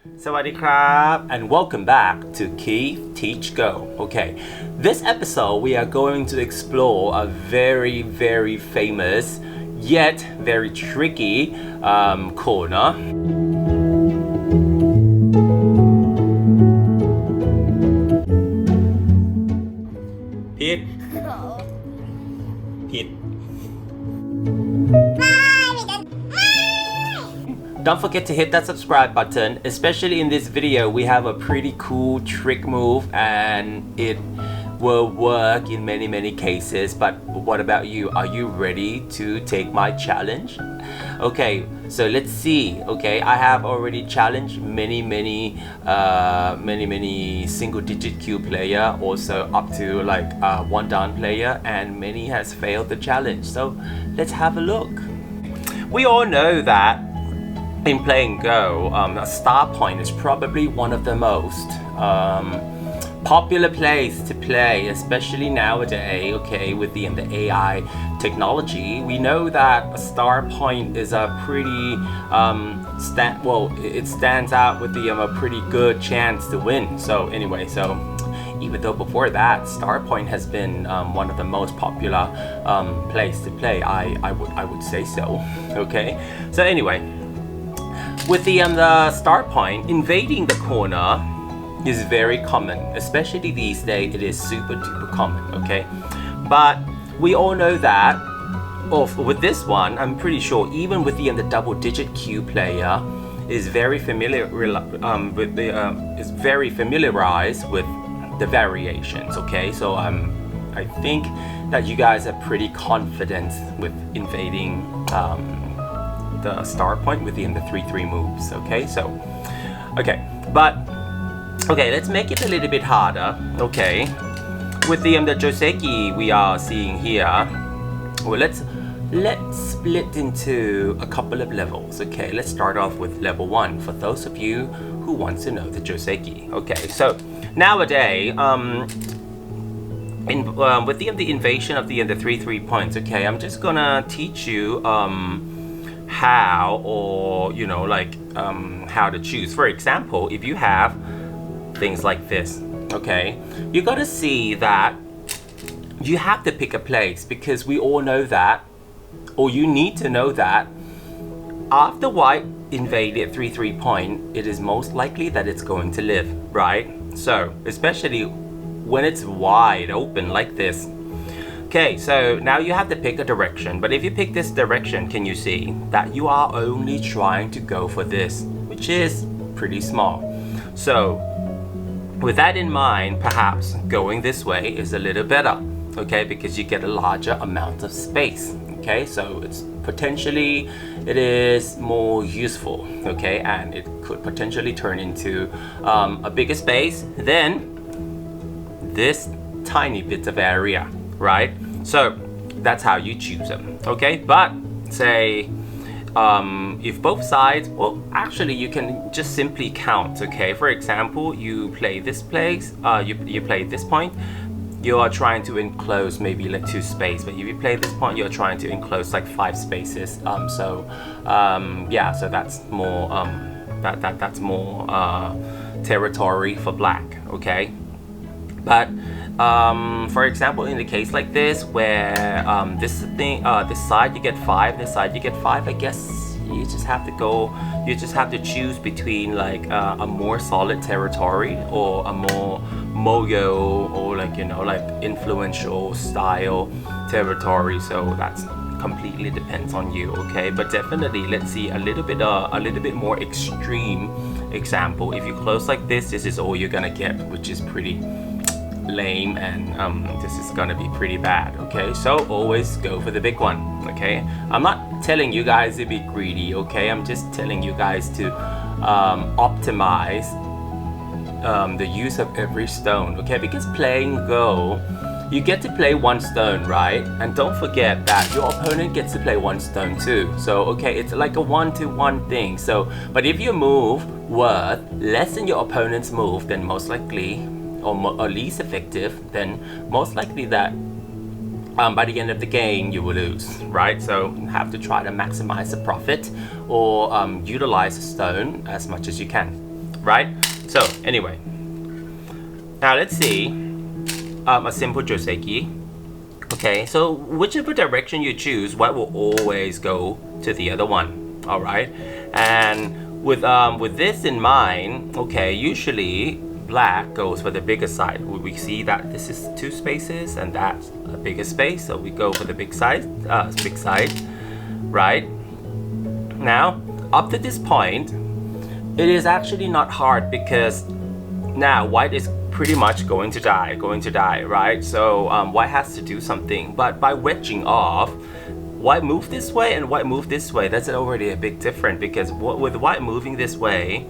Sawadee and welcome back to Keith Teach Go. Okay, this episode we are going to explore a very famous yet very tricky corner. Pete. Don't forget to hit that subscribe button, especially in this video we have a pretty cool trick move and it will work in many cases. But what about you? Are you ready to take my challenge? Okay, so let's see. Okay, I have already challenged many single digit queue player, also up to like one down player, and many has failed the challenge. So let's have a look. We all know that in playing Go, a star point is probably one of the most popular place to play, especially nowadays. Okay, with the AI technology, we know that a star point is a pretty it stands out with a pretty good chance to win. So anyway, even though before that, star point has been one of the most popular place to play, I would say so. Okay, so anyway. With the start point, invading the corner is very common, especially these days. It is super duper common, okay? But we all know that with this one, I'm pretty sure even with the double digit queue player is very familiarized with the variations, okay? So I think that you guys are pretty confident with invading the star point within the 3-3 moves. Okay, let's make it a little bit harder. Okay, with the Joseki we are seeing here, well, let's split into a couple of levels. Okay, let's start off with level 1 for those of you who want to know the Joseki. Okay, so nowadays with the invasion of the 3-3 points, okay, I'm just gonna teach you how, or how to choose. For example, if you have things like this, okay, you gotta see that you have to pick a place, because we all know that, or you need to know that after white invaded 3-3 point, it is most likely that it's going to live, right? So especially when it's wide open like this. Okay, so now you have to pick a direction, but if you pick this direction, can you see that you are only trying to go for this, which is pretty small. So with that in mind, perhaps going this way is a little better, okay, because you get a larger amount of space. Okay, so it is more useful, okay, and it could potentially turn into a bigger space than this tiny bit of area, right? So that's how you choose them, okay? But say if both sides, well, actually you can just simply count, okay? For example, you play this place, you play this point, you are trying to enclose maybe like 2 spaces, but if you play this point, you're trying to enclose like 5 spaces. So that's more that's more territory for black, okay? But for example, in the case like this, where this side you get 5, this side you get 5, I guess you just have to choose between like a more solid territory or a more moyo or like influential style territory. So that's completely depends on you, okay? But definitely let's see a little bit more extreme example. If you close like this is all you're gonna get, which is pretty lame, and this is gonna be pretty bad, okay? So always go for the big one, okay? I'm not telling you guys to be greedy, okay? I'm just telling you guys to optimize the use of every stone, okay? Because playing Go, you get to play 1 stone, right? And don't forget that your opponent gets to play 1 stone too. So okay, it's like a 1-to-1 thing. So but if your move worth less than your opponent's move, then most likely, or least effective, then most likely that by the end of the game you will lose, right? So you have to try to maximize the profit or utilize the stone as much as you can. right? So anyway, now let's see a simple joseki. Okay, so whichever direction you choose, white will always go to the other one. All right, and with this in mind, okay, usually black goes for the bigger side. We see that this is 2 spaces and that's a bigger space, so we go for the big side, right? Now, up to this point, it is actually not hard because now white is pretty much going to die, right? So white has to do something, but by wedging off, white move this way and white move this way, that's already a big difference, because with white moving this way,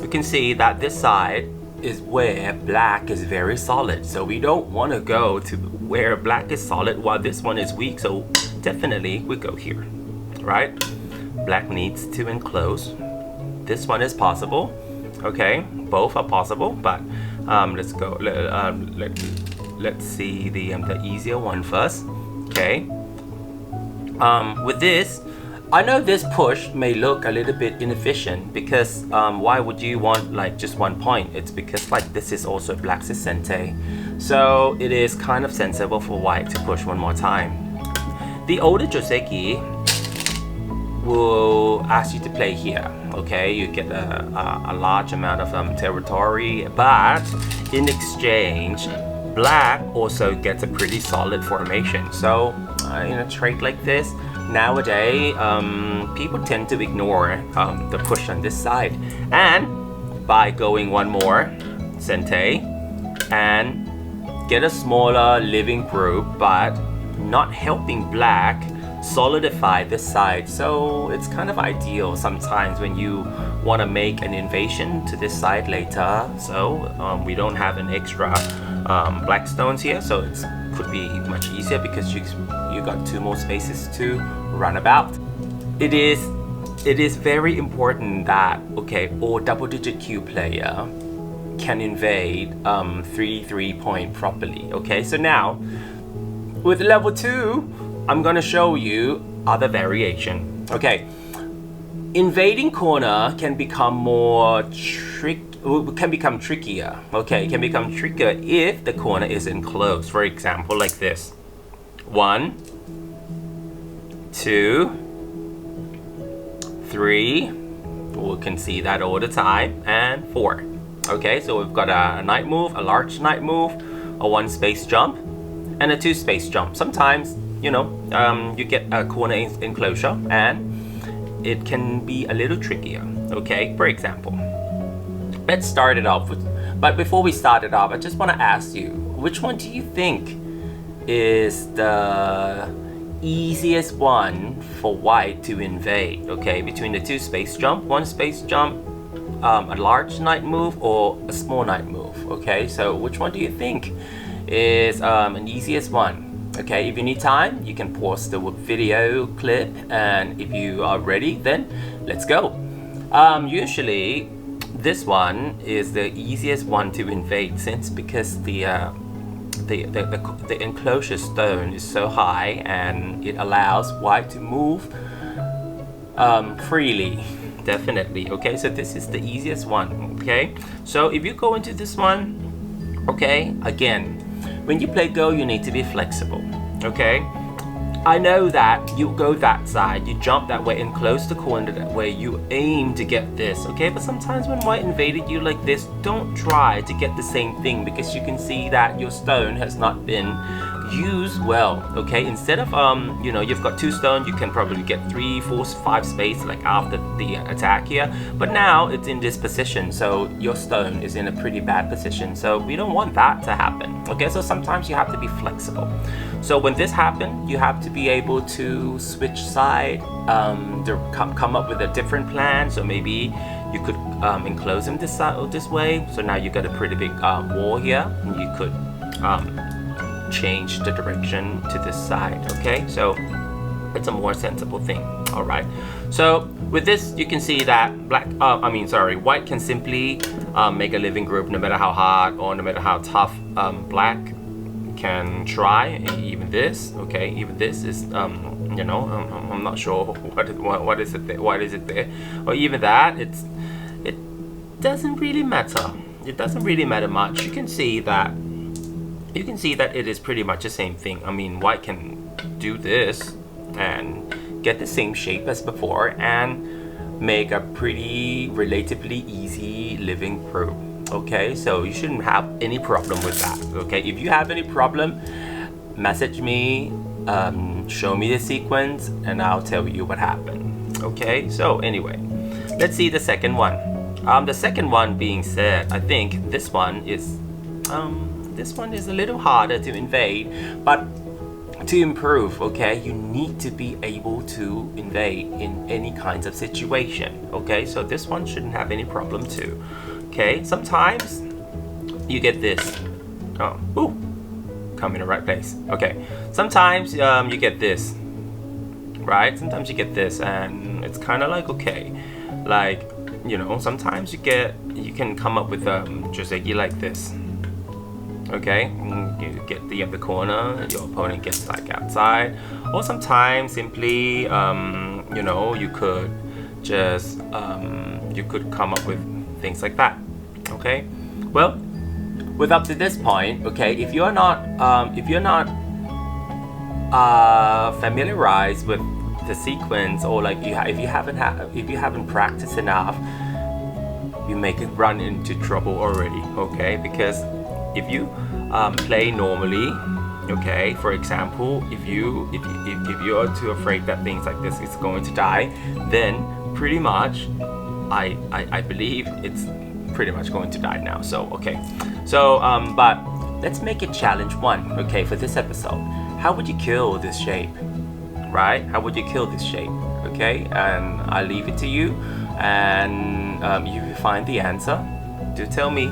you can see that this side is where black is very solid, so we don't want to go to where black is solid while this one is weak, so definitely we go here, right? Black needs to enclose. This one is possible, okay, both are possible, but let's go, let's see the easier one first. Okay, with this, I know this push may look a little bit inefficient because why would you want like just 1 point? It's because like this is also black's sente, so it is kind of sensible for white to push one more time. The older joseki will ask you to play here. Okay, you get a large amount of territory, but in exchange, black also gets a pretty solid formation. So in a trade like this, nowadays people tend to ignore the push on this side, and by going one more sente and get a smaller living group, but not helping black solidify this side. So it's kind of ideal sometimes when you want to make an invasion to this side later, so we don't have an extra black stones here, so it could be much easier because you got 2 more spaces to run about. It is very important that, okay, all double-digit Q player can invade 3 point properly. Okay, so now with level 2, I'm gonna show you other variation. Okay, invading corner can become trickier. Okay, can become trickier if the corner is enclosed. For example, like this: 1, 2, 3. We can see that all the time, and 4. Okay, so we've got a knight move, a large knight move, a 1 space jump, and a 2 space jump. Sometimes, you know, you get a corner enclosure and it can be a little trickier. Okay, for example, let's start it off with, but before we start it off, I just want to ask you, which one do you think is the easiest one for white to invade? Okay, between the 2 space jump, 1 space jump, a large knight move, or a small knight move? Okay, so which one do you think is an easiest one? Okay, if you need time, you can pause the video clip, and if you are ready, then let's go. Usually this one is the easiest one to invade, since because the enclosure stone is so high and it allows white to move freely. Definitely. Okay, so this is the easiest one. Okay, so if you go into this one, okay, again, when you play Go, you need to be flexible. Okay, I know that you go that side, you jump that way and close the corner that way, you aim to get this. Okay, but sometimes when white invaded you like this, don't try to get the same thing, because you can see that your stone has not been used well. Okay, instead of you know, you've got 2 stones, you can probably get 3, 4, 5 space like after the attack here, but now it's in this position, so your stone is in a pretty bad position, so we don't want that to happen. Okay, so sometimes you have to be flexible. So when this happens, you have to be able to switch side, come up with a different plan. So maybe you could enclose him this side or this way, so now you got a pretty big wall here, and you could change the direction to this side. Okay, so it's a more sensible thing. All right, so with this you can see that white can simply make a living group no matter how hard or no matter how tough black can try. Even this, okay, even this is you know, I'm not sure what is it there, or even that, doesn't really matter. It doesn't really matter much. You can see that it is pretty much the same thing. I mean, white can do this and get the same shape as before and make a pretty relatively easy living proof. Okay, so you shouldn't have any problem with that. Okay, if you have any problem, message me, show me the sequence, and I'll tell you what happened. Okay, so anyway, let's see the second one. The second one being said, I think this one is a little harder to invade, but to improve, okay, you need to be able to invade in any kinds of situation. Okay, so this one shouldn't have any problem too. Okay, sometimes you get this. Oh, ooh, come in the right place. Okay, sometimes you get this, right? Sometimes you get this, and it's kind of like okay, like you know, sometimes you can come up with joseki like this. Okay, you get the other corner, your opponent gets like outside, or sometimes simply you know, you could just you could come up with things like that. Okay, well, with up to this point, okay, if you're not familiarized with the sequence, or like if you haven't practiced enough, you may run into trouble already. Okay, because if you play normally, okay, for example, if you are too afraid that things like this is going to die, then pretty much I believe it's pretty much going to die now. So okay, so but let's make it challenge one. Okay, for this episode, how would you kill this shape, right? How would you kill this shape? Okay, and I leave it to you, and you find the answer. Do tell me.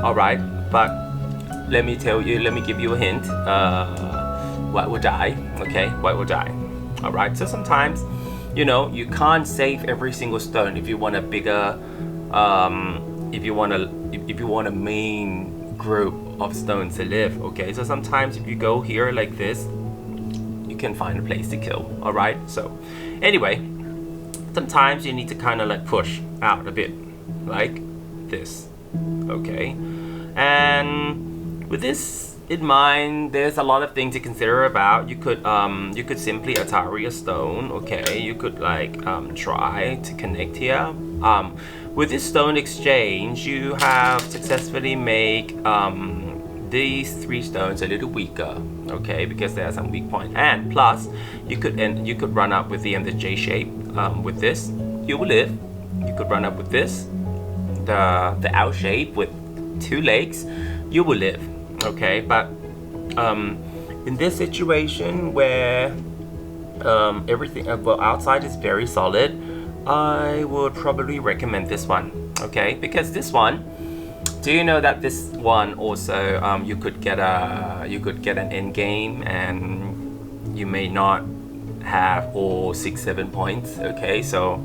All right, but let me give you a hint. White will die. Okay, white will die. All right, so sometimes, you know, you can't save every single stone if you want a bigger if you want a main group of stones to live. Okay, so sometimes if you go here like this, you can find a place to kill. All right, so anyway, sometimes you need to kind of like push out a bit like this. Okay, and with this in mind, there's a lot of things to consider about. You could simply Atari a stone. Okay, you could like try to connect here. With this stone exchange, you have successfully make these three stones a little weaker. Okay, because there are some weak points, and plus you could run up with the J shape. With this, you will live. You could run up with this, the L shape with two legs. You will live. Okay, but in this situation where everything outside is very solid, I would probably recommend this one. Okay, because this one, do you know that this one also you could get an end game, and you may not have all 6-7 points. Okay, so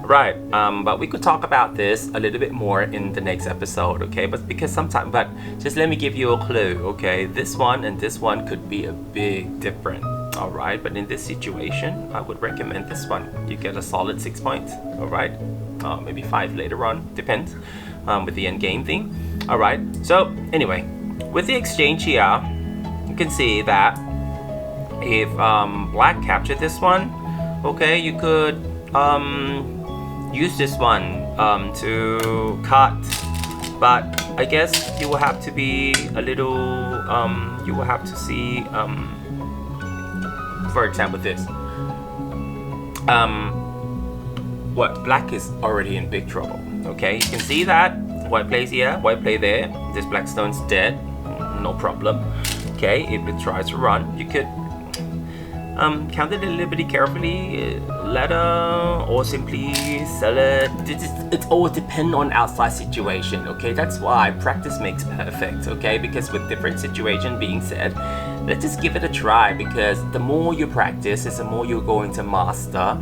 right, but we could talk about this a little bit more in the next episode. Okay, but just let me give you a clue. Okay, this one and this one could be a big difference. All right, but in this situation, I would recommend this one. You get a solid 6 points. All right, maybe 5 later on, depends with the end game thing. All right, so anyway, with the exchange here, you can see that if black captured this one, okay, you could use this one to cut, but I guess you will have to be a little you will have to see for example this what black is already in big trouble. Okay, you can see that white plays here, white play there, this black stone's dead, no problem. Okay, if it tries to run, you could count it a little bit carefully, ladder, or simply sell it. It all depends on outside situation. Okay, that's why practice makes perfect. Okay, because with different situation being said, let's just give it a try, because the more you practice is the more you're going to master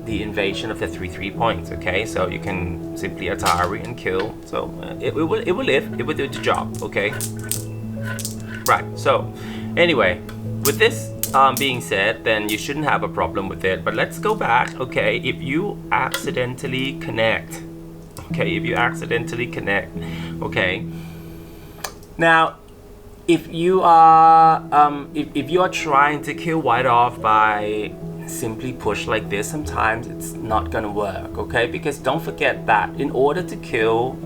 the invasion of the 3 points. Okay, so you can simply Atari and kill. So it will live, it will do the job. Okay, right, so anyway, with this being said, then you shouldn't have a problem with it. But let's go back. Okay, if you accidentally connect okay, if you accidentally connect. Okay, now if you are if you are trying to kill white off by simply push like this, sometimes it's not gonna work. Okay, because don't forget that in order to kill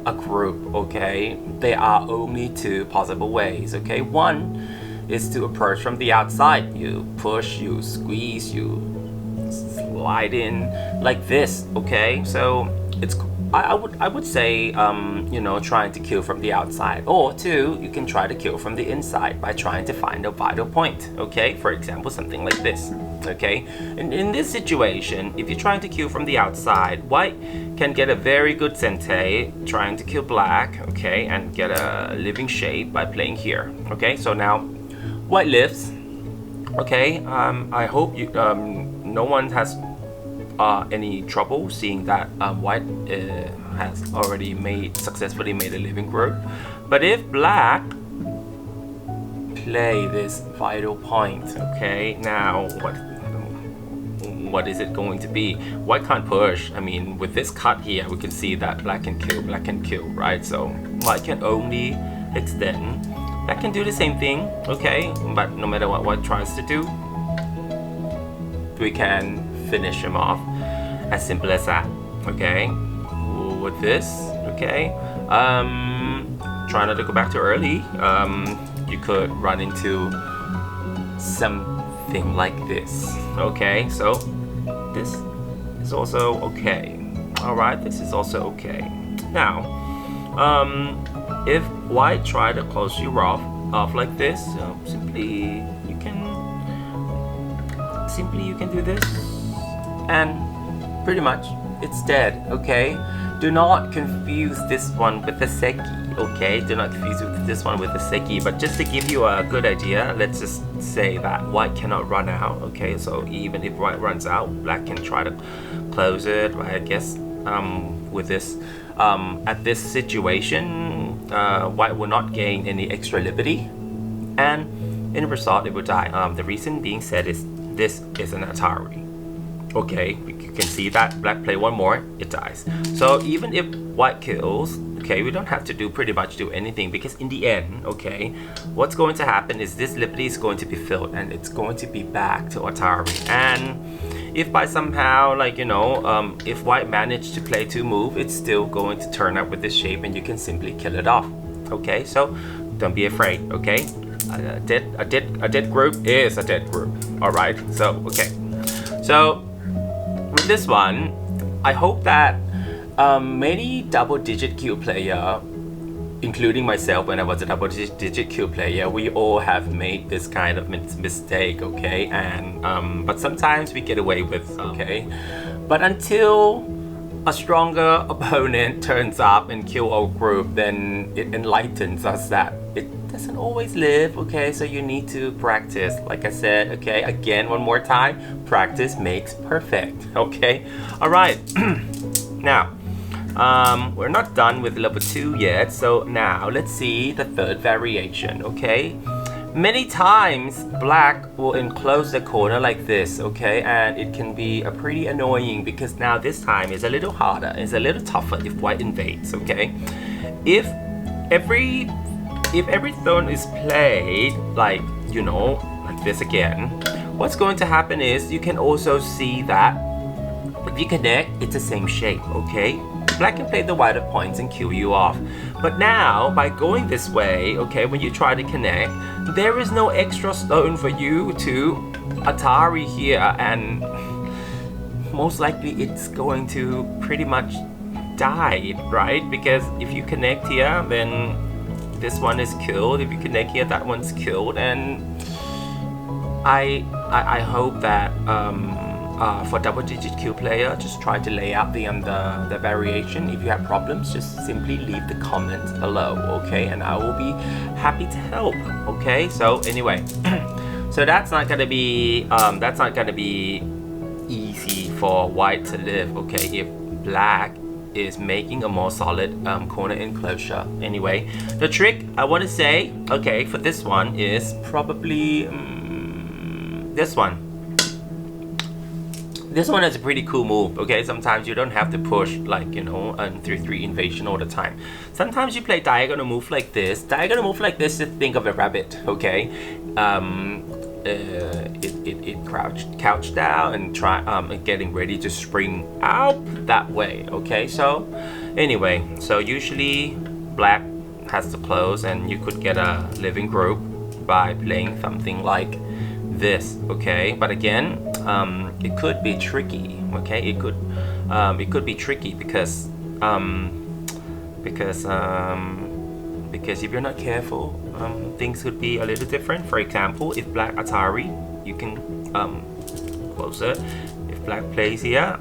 a group, okay, there are only two possible ways. Okay, one is to approach from the outside. You push, you squeeze, you slide in like this. Okay, so it's I would say you know, trying to kill from the outside, or two, you can try to kill from the inside by trying to find a vital point. Okay, for example, something like this. Okay, and in this situation, if you're trying to kill from the outside, white can get a very good sente trying to kill black, okay, and get a living shape by playing here. Okay, so now white lives. Okay, I hope you no one has any trouble seeing that white has already successfully made a living group. But if black play this vital point, okay, now what is it going to be? White can't push. I mean, with this cut here, we can see that black can kill, right? So white can only extend. Black can do the same thing, okay, but no matter what white tries to do, we can finish him off. As simple as that. Okay, with this, okay, try not to go back too early. You could run into something like this. Okay, so this is also okay. All right, this is also okay. Now if white try to close you off like this, simply you can do this, and pretty much it's dead. Okay, do not confuse this one with the seki. Okay, do not confuse this one with the seki. But just to give you a good idea, let's just say that white cannot run out. Okay, so even if white runs out, black can try to close it, right? I guess with this at this situation, white will not gain any extra liberty, and in the result it will die. The reason being said is this is an Atari. Okay, you can see that black play one more, it dies. So even if white kills, okay, we don't have to pretty much do anything, because in the end, okay, what's going to happen is this liberty is going to be filled and it's going to be back to Atari. And if by somehow, like, you know, if white managed to play two moves, it's still going to turn up with this shape and you can simply kill it off. Okay, so don't be afraid. Okay, a dead group is a dead group. All right, so okay, so with this one, I hope that many double-digit Q player, including myself when I was a double-digit Q player, we all have made this kind of mistake, okay? And but sometimes we get away with, okay? But until a stronger opponent turns up and kill our group, then it enlightens us that it doesn't always live, okay? So you need to practice. Like I said, okay, again, one more time, practice makes perfect, okay? All right, now, we're not done with level 2 yet, so now let's see the third variation, okay? Many times, black will enclose the corner like this, okay? And it can be pretty annoying, because now this time is a little harder, it's a little tougher if white invades, okay? If every throne is played like, you know, like this again, what's going to happen is you can also see that if you connect, it's the same shape, okay? Black can play the wider points and kill you off. But now, by going this way, okay, when you try to connect, there is no extra stone for you to Atari here, and most likely it's going to pretty much die, right? Because if you connect here, then this one is killed. If you connect here, that one's killed. And I hope that for double-digit Q player, just try to lay out the variation. If you have problems, just simply leave the comments below, okay? And I will be happy to help, okay? So anyway, so that's not gonna be easy for white to live, okay? If black is making a more solid corner enclosure. Anyway, the trick I want to say, okay, for this one is probably this one. this one is a pretty cool move, okay? Sometimes you don't have to push like, you know, 3-3 invasion all the time. Sometimes you play diagonal move like this. Diagonal move like this, just think of a rabbit, okay? It couch down and try getting ready to spring out that way, okay? So anyway, so usually black has to close and you could get a living group by playing something like this, okay? But again, it could be tricky, okay? It could be tricky because if you're not careful, things could be a little different. For example, if black Atari, you can closer. If black plays here,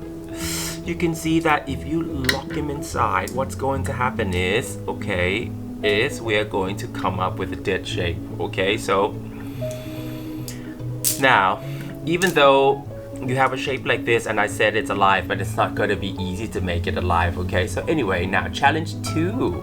you can see that if you lock him inside, what's going to happen is, okay, we are going to come up with a dead shape, okay? So now, even though you have a shape like this and I said it's alive, but it's not going to be easy to make it alive, okay? So anyway, now challenge 2.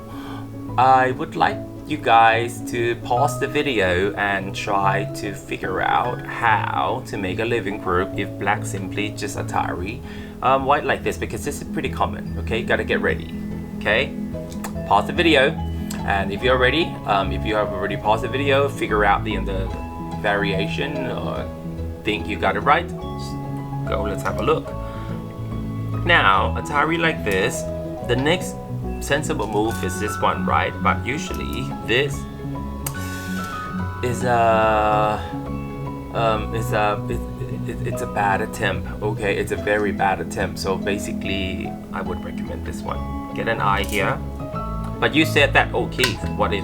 I would like you guys to pause the video and try to figure out how to make a living group if black simply just Atari white like this, because this is pretty common, okay? You gotta get ready, okay? Pause the video, and if you're ready, if you have already paused the video, figure out the variation or think you got it right, go, let's have a look. Now, Atari like this, the next sensible move is this one, right? But usually this is it's a bad attempt, okay? It's a very bad attempt. So basically, I would recommend this one. Get an eye here. But you said that, okay, what if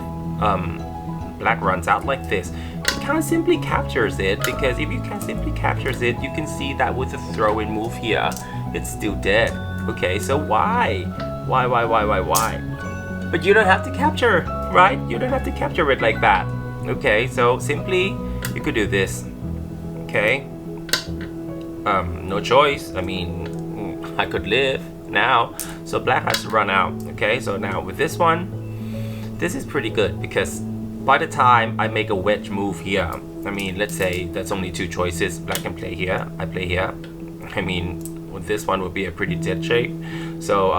black runs out like this? You can't simply captures it, because if you can simply captures it, you can see that with the throw-in move here, it's still dead. Okay, so why? But you don't have to capture, right? You don't have to capture it like that. Okay, so simply you could do this. Okay, no choice. I mean, I could live now, so black has to run out. Okay, so now with this one, this is pretty good, because by the time I make a wedge move here, I mean, let's say that's only 2 choices. Black can play here, I play here. I mean, with this one would be a pretty dead shape, so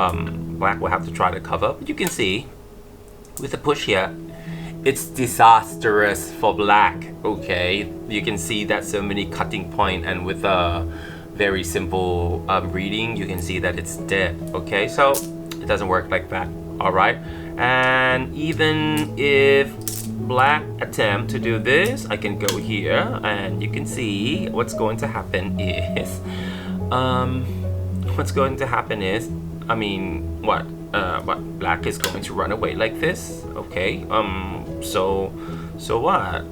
black will have to try to cover. But you can see with the push here, it's disastrous for black. Okay, you can see that so many cutting point, and with a very simple reading, you can see that it's dead. Okay, so it doesn't work like that. All right, and even if black attempt to do this, I can go here, and you can see what's going to happen is I mean, what black is going to run away like this. Okay, so what,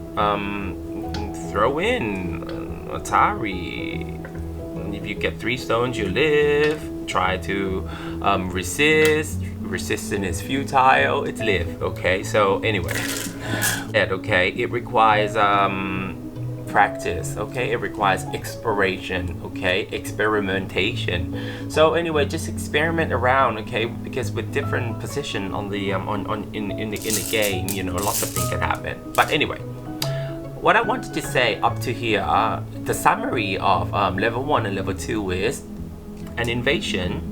throw in Atari. If you get 3 stones, you live. Try to resistance is futile, it's live. Okay, so anyway, okay, it requires practice, okay? It requires exploration, okay? Experimentation. So anyway, just experiment around, okay? Because with different position on the in the game, you know, lots of things can happen. But anyway, what I wanted to say up to here, the summary of level 1 and level 2 is an invasion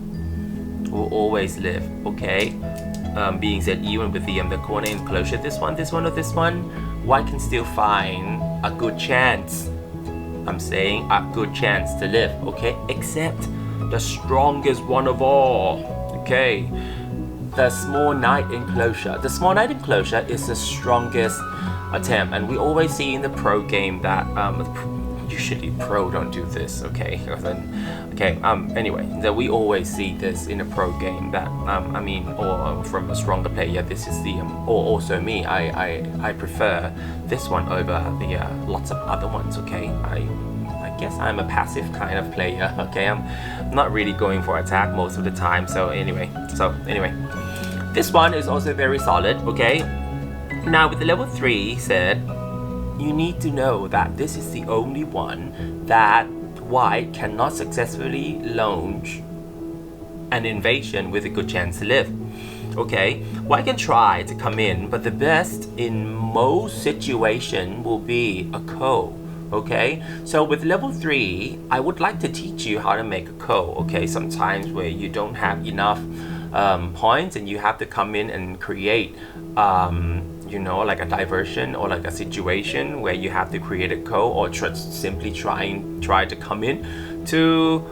will always live, okay? Being said, even with the corner enclosure, this one, or this one, white can still find a good chance. I'm saying a good chance to live, okay? Except the strongest one of all, okay? The small knight enclosure. The small knight enclosure is the strongest attempt, and we always see in the pro game that usually pro don't do this, okay? Anyway, that we always see this in a pro game that I mean, or from a stronger player. This is the or also me. I prefer this one over the lots of other ones. Okay, I guess I'm a passive kind of player. Okay, I'm not really going for attack most of the time. So anyway, this one is also very solid. Okay, now with the level 3 said, you need to know that this is the only one that white cannot successfully launch an invasion with a good chance to live. Okay, white can try to come in, but the best in most situation will be a co. okay? So with level 3, I would like to teach you how to make a code, okay? Sometimes where you don't have enough points and you have to come in and create you know, like a diversion or like a situation where you have to create a code or simply try to come in to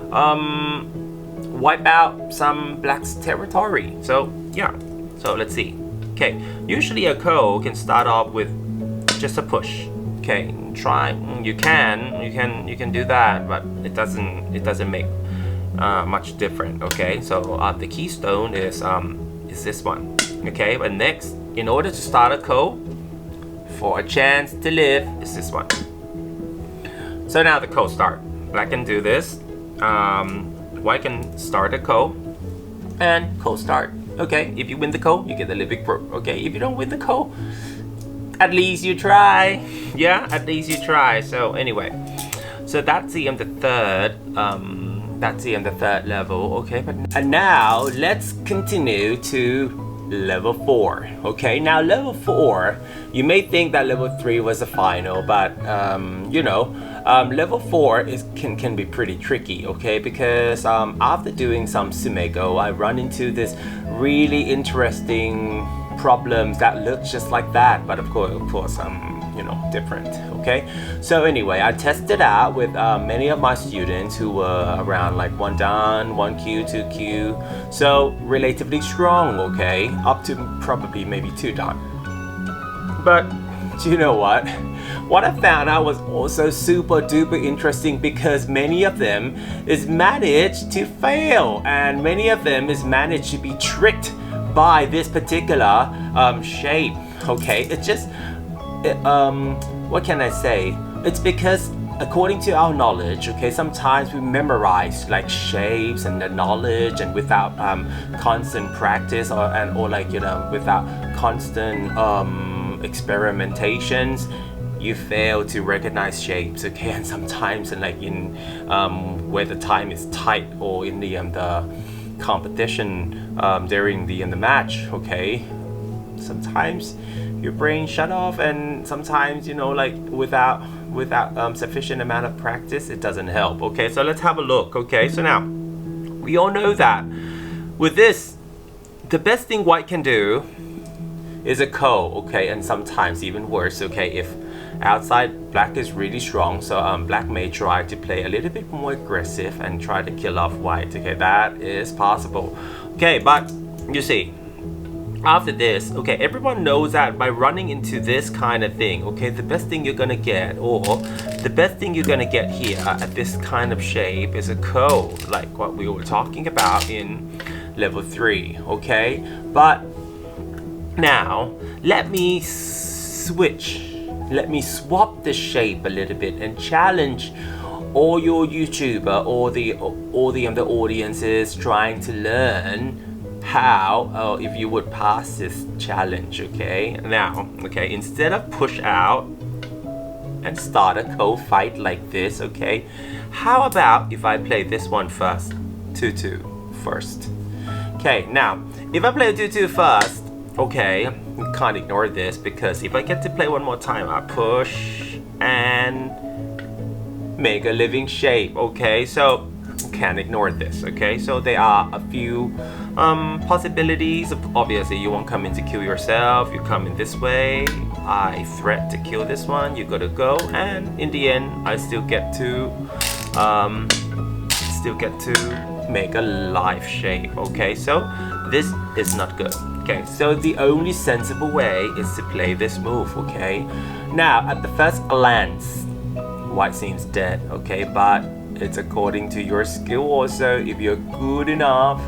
wipe out some black's territory. So yeah, so let's see. Okay, usually a code can start off with just a push. Okay, you can do that, but it doesn't make much different. Okay, so the keystone is this one. Okay, but next, in order to start a code for a chance to live, is this one. So now the code start. Black can do this. White can start a code and code start. Okay, if you win the code, you get the living proof. Okay, if you don't win the code, at least you try. Yeah, at least you try. So anyway, so that's the third. That's the third level. Okay, and now let's continue to level 4. Okay, now level 4, you may think that level 3 was the final, but you know, level 4 can be pretty tricky. Okay, because after doing some Sumego, I run into this really interesting problems that look just like that, but of course you know, different. Okay, so anyway, I tested out with many of my students who were around like 1 dan, 1Q, 2Q, so relatively strong. Okay, up to probably maybe 2 dan. But you know what I found out was also super duper interesting, because many of them is managed to fail and many of them is managed to be tricked by this particular shape. Okay, it's just what can I say? It's because according to our knowledge, okay, sometimes we memorize like shapes and the knowledge, and without constant practice or like, you know, without constant experimentations, you fail to recognize shapes. Okay, and sometimes like in where the time is tight, or in the competition during the match, okay, sometimes your brain shut off, and sometimes, you know, like without sufficient amount of practice, it doesn't help. Okay, so let's have a look. Okay, so now we all know that with this, the best thing white can do is a code. Okay, and sometimes even worse. Okay, if outside black is really strong, so black may try to play a little bit more aggressive and try to kill off white. Okay, that is possible. Okay, but you see, after this, okay, everyone knows that by running into this kind of thing, okay, the best thing you're gonna get, or the best thing you're gonna get here at this kind of shape, is a code, like what we were talking about in level 3. Okay, but now let me swap the shape a little bit and challenge all your YouTuber or the audiences trying to learn how, if you would pass this challenge. Okay, now, okay, instead of push out and start a code fight like this, okay, how about if I play this one first, 2-2 first. Okay, now if I play 2-2 first, okay, you can't ignore this, because if I get to play one more time, I push and make a living shape. Okay, so can't ignore this. Okay, so there are a few possibilities. Obviously, you won't come in to kill yourself. You come in this way, I threat to kill this one, you gotta go, and in the end I still get to make a life shape. Okay, so this is not good. Okay, so the only sensible way is to play this move. Okay, now at the first glance, white seems dead. Okay, but it's according to your skill also, if you're good enough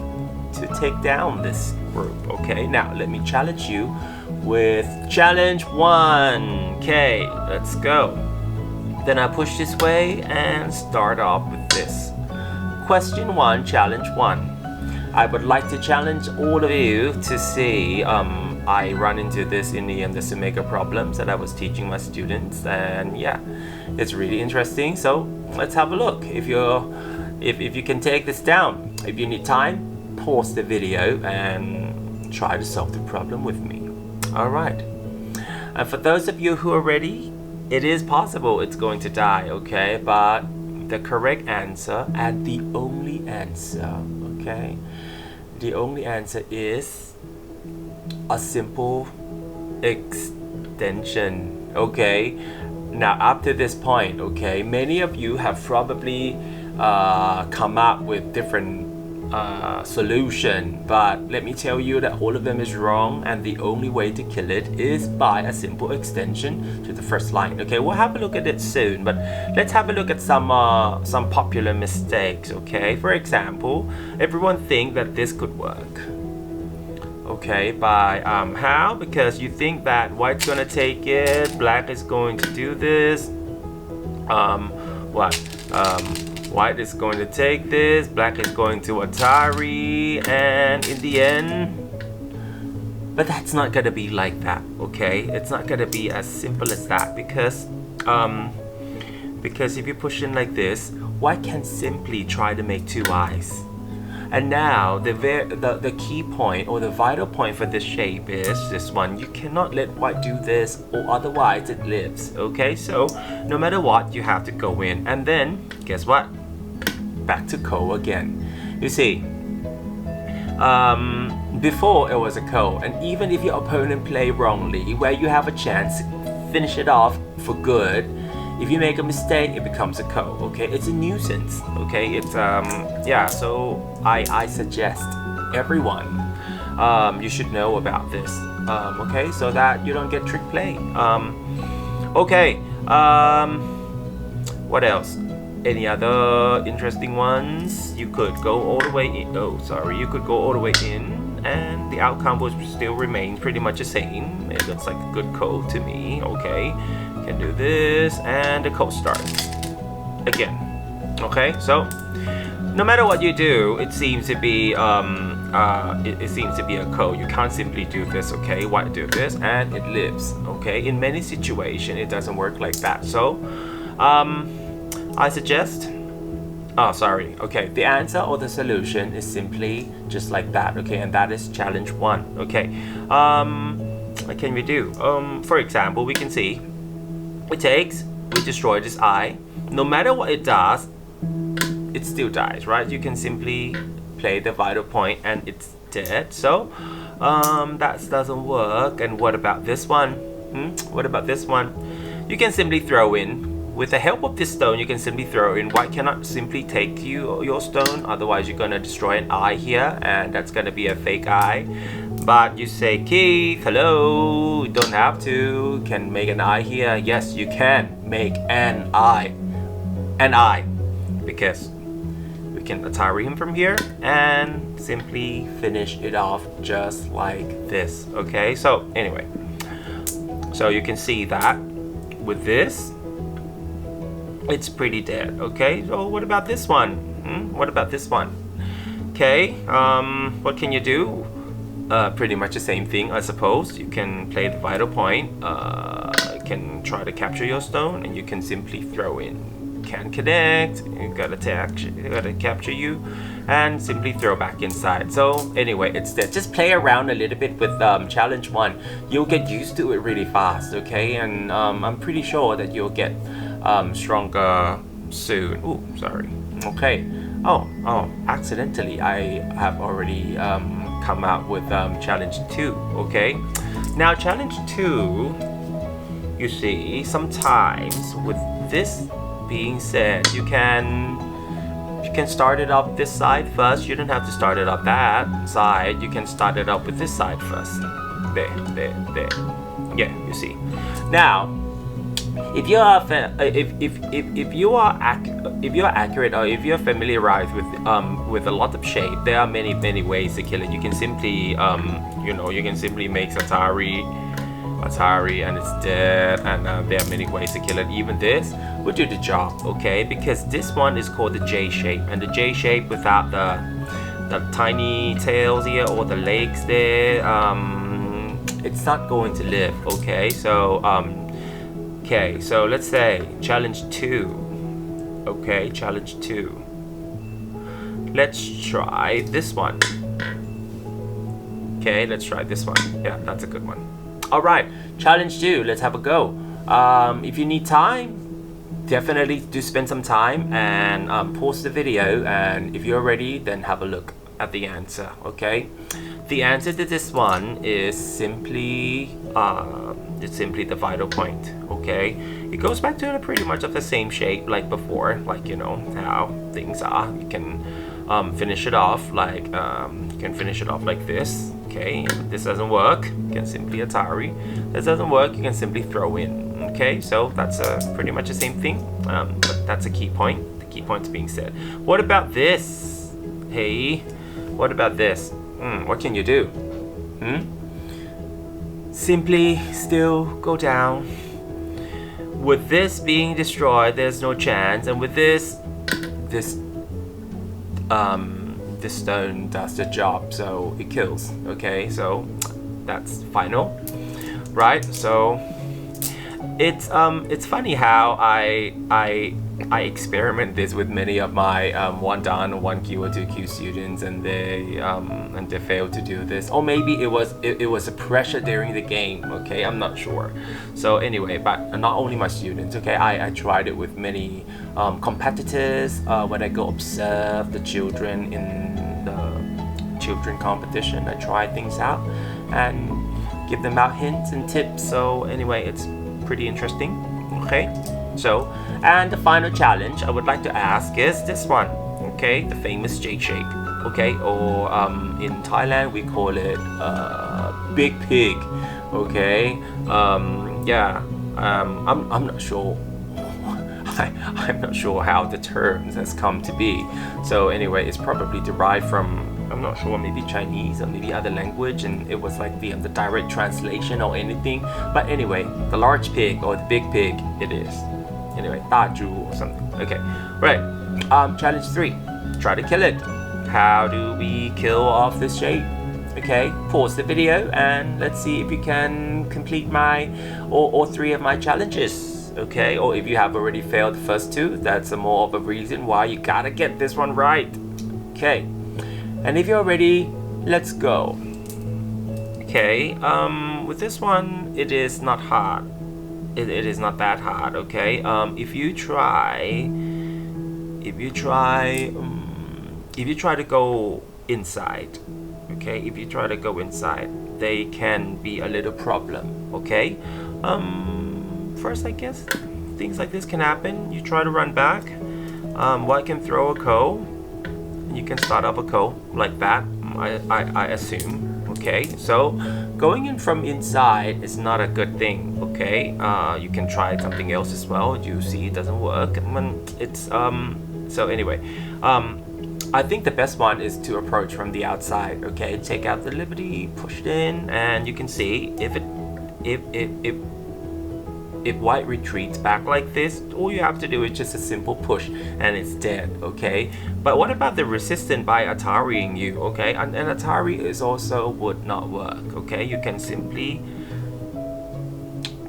to take down this group. Okay, now let me challenge you with challenge 1. Okay, let's go. Then I push this way and start off with this. Question 1, challenge 1. I would like to challenge all of you to see I run into this in the Sumego problems that I was teaching my students, and yeah, it's really interesting. So let's have a look. If you can take this down, if you need time, pause the video and try to solve the problem with me. All right. And for those of you who are ready, it is possible it's going to die, okay, but the correct answer and the only answer, okay, the only answer is a simple extension, okay. Now up to this point, okay, many of you have probably come up with different solution, but let me tell you that all of them is wrong, and the only way to kill it is by a simple extension to the first line. Okay, we'll have a look at it soon, but let's have a look at some popular mistakes. Okay, for example, everyone think that this could work. Okay, by how? Because you think that white's gonna take it, black is going to do this. White is going to take this, black is going to Atari, and in the end, but that's not gonna be like that, okay? It's not gonna be as simple as that because if you push in like this, white can simply try to make two eyes. And now the key point or the vital point for this shape is this one. You cannot let white do this or otherwise it lives, okay? So no matter what, you have to go in, and then guess what? Back to ko again. You see, before it was a ko, and even if your opponent play wrongly, where you have a chance finish it off for good, if you make a mistake, it becomes a ko. Okay, it's a nuisance. Okay, it's yeah. So I suggest everyone you should know about this. Okay, so that you don't get trick play. Okay. What else? Any other interesting ones? You could go all the way in. Oh, sorry. You could go all the way in, and the outcome would still remain pretty much the same. It looks like a good code to me. Okay, can do this, and the code starts again. Okay, so no matter what you do, it seems to be it seems to be a code. You can't simply do this. Okay, why do this and it lives? Okay, in many situations, it doesn't work like that. So, I suggest, okay, the answer or the solution is simply just like that, okay, and that is challenge 1, okay. What can we do? For example, we can see it takes, we destroy this eye, no matter what it does, it still dies, right? You can simply play the vital point and it's dead, so that doesn't work. And what about this one? What about this one? You can simply throw in. With the help of this stone, you can simply throw in. White cannot simply take your stone, otherwise you're gonna destroy an eye here, and that's gonna be a fake eye. But you say, Keith, hello, you don't have to, can make an eye here. Yes, you can make an eye, because we can Atari him from here and simply finish it off just like this. Okay, so anyway, so you can see that with this, it's pretty dead. Okay, so what about this one? What about this one? Okay, what can you do? Pretty much the same thing, I suppose. You can play the vital point, you can try to capture your stone, and you can simply throw in. Can connect, you gotta capture you, and simply throw back inside. So anyway, it's dead. Just play around a little bit with challenge 1. You'll get used to it really fast, okay? And I'm pretty sure that you'll get stronger soon. Oh, sorry. Okay. Oh, accidentally I have already come out with challenge 2. Okay. Now challenge 2, you see, sometimes with this being said, you can start it up this side first. You don't have to start it up that side. You can start it up with this side first. There. Yeah, you see. Now, if you are accurate, or if you're familiarized with a lot of shape, there are many ways to kill it. You can simply you can simply make Atari and it's dead, and there are many ways to kill it. Even this will do the job, okay, because this one is called the J shape, and the J shape without the tiny tails here or the legs there, it's not going to live, okay. So okay, so let's say challenge 2. Okay, challenge 2. Let's try this one. Okay, let's try this one. Yeah, that's a good one. Alright, challenge 2, let's have a go. If you need time, definitely do spend some time and pause the video, and if you're ready, then have a look at the answer. Okay, the answer to this one is simply the vital point. Okay, it goes back to pretty much of the same shape like before, like you know how things are. You can finish it off like this. Okay, if this doesn't work, you can simply Atari. This doesn't work, you can simply throw in. Okay, so that's pretty much the same thing, but that's a key point. The key point's being said. What about this? Hey, what about this? What can you do? Simply still go down. With this being destroyed, there's no chance, and with this stone does the job, so it kills. Okay, so that's final, right? So it's funny how I experiment this with many of my 1-dan or 1Q or 2Q students, and they fail to do this, or maybe it was a pressure during the game. Okay, I'm not sure. So anyway, but not only my students. Okay, I tried it with many competitors when I go observe the children in the children competition. I try things out and give them out hints and tips. So anyway, it's pretty interesting. Okay, so and the final challenge I would like to ask is this one. Okay, the famous J shape. Okay, or in Thailand we call it big pig. Okay, I'm not sure. I'm not sure how the terms has come to be. So anyway, it's probably derived from, I'm not sure, maybe Chinese or maybe other language, and it was like the direct translation or anything. But anyway, the large pig or the big pig, it is. Anyway, taju or something. Okay, right. Challenge 3. Try to kill it. How do we kill off this shape? Okay, pause the video and let's see if you can complete all 3 of my challenges. Okay, or if you have already failed the first 2, that's more of a reason why you gotta get this one right. Okay, and if you're ready, let's go. Okay, with this one, it is not hard. It is not that hard. Okay, if you try to go inside, okay, if you try to go inside, they can be a little problem. Okay, first, I guess things like this can happen. You try to run back. White can throw a ko. You can start up a ko like that. I assume. Okay, so going in from inside is not a good thing. Okay, you can try something else as well. You see it doesn't work. So anyway, I think the best one is to approach from the outside. Okay, take out the liberty, push it in, and you can see if white retreats back like this, all you have to do is just a simple push and it's dead. Okay, but what about the resistance by Atarying you? Okay, and Atari is also would not work. Okay, you can simply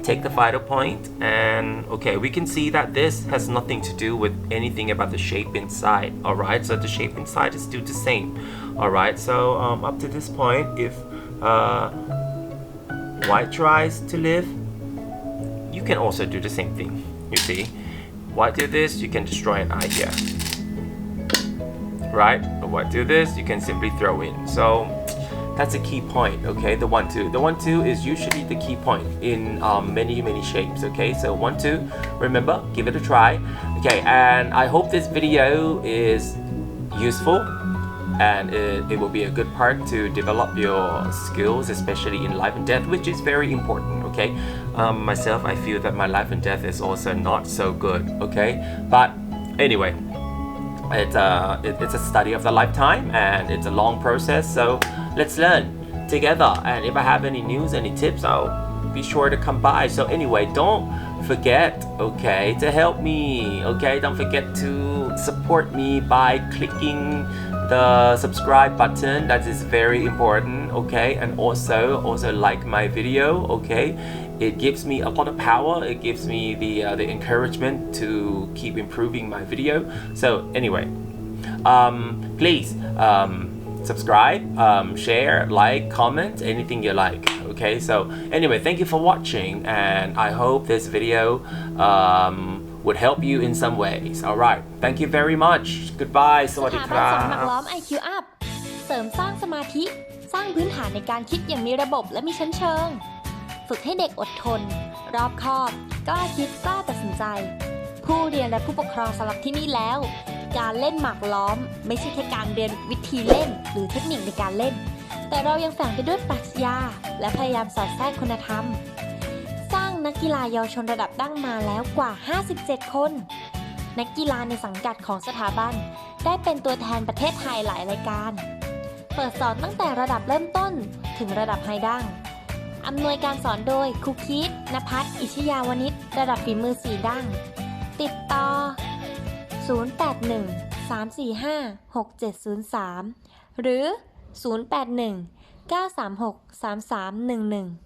take the vital point, and okay, we can see that this has nothing to do with anything about the shape inside. All right, so the shape inside is still the same. All right, so up to this point, if white tries to live, you can also do the same thing. You see, white do this, you can destroy an eye here, right? But white do this, you can simply throw in. So that's a key point. Okay, the 1-2. The 1-2 is usually the key point in many shapes. Okay, so 1-2. Remember, give it a try. Okay, and I hope this video is useful, and it will be a good part to develop your skills, especially in life and death, which is very important. Okay, myself, I feel that my life and death is also not so good. Okay, but anyway, it's a study of the lifetime, and it's a long process, so let's learn together. And if I have any news, any tips, I'll be sure to come by. So anyway, don't forget, okay, to help me. Okay, don't forget to support me by clicking the subscribe button. That is very important. Okay, and also like my video. Okay, it gives me a lot of power. It gives me the encouragement to keep improving my video. So anyway, please subscribe, share, like, comment, anything you like. Okay, so anyway, thank you for watching, and I hope this video would help you in some ways. All right, thank you very much. Goodbye. สวัสดีครั สถาบันสอนหมากล้อ บ ม IQ Up เสริมสร้างสมาธิสร้างพื้นฐานในการคิดอย่างมีระบบและมีชั้นเชิงฝึกให้เด็กอดทนรอบคอบกล้าคิดกล้าตัดสินใจผู้เรียนและผู้ปกครองสำหรับที่นี่แล้วการเล่นหมากล้อมไม่ใช่แค่การเรียนวิธีเล่นหรือเทคนิคในการเล่นแต่เรายังแฝงไปด้วยปรัชญาและพยายามสอดแทรกคุณธรรมสร้างนักกีฬาเยาวชนระดับดั้งมาแล้วกว่า57คนนักกีฬาในสังกัดของสถาบันได้เป็นตัวแทนประเทศไทยหลายรายการเปิดสอนตั้งแต่ระดับเริ่มต้นถึงระดับไฮดั้งอำนวยการสอนโดยครูคิดณภัทร อิชยาวนิชระดับฝีมือ4ดั้งติดต่อ081 345 6703หรือ081 936 3311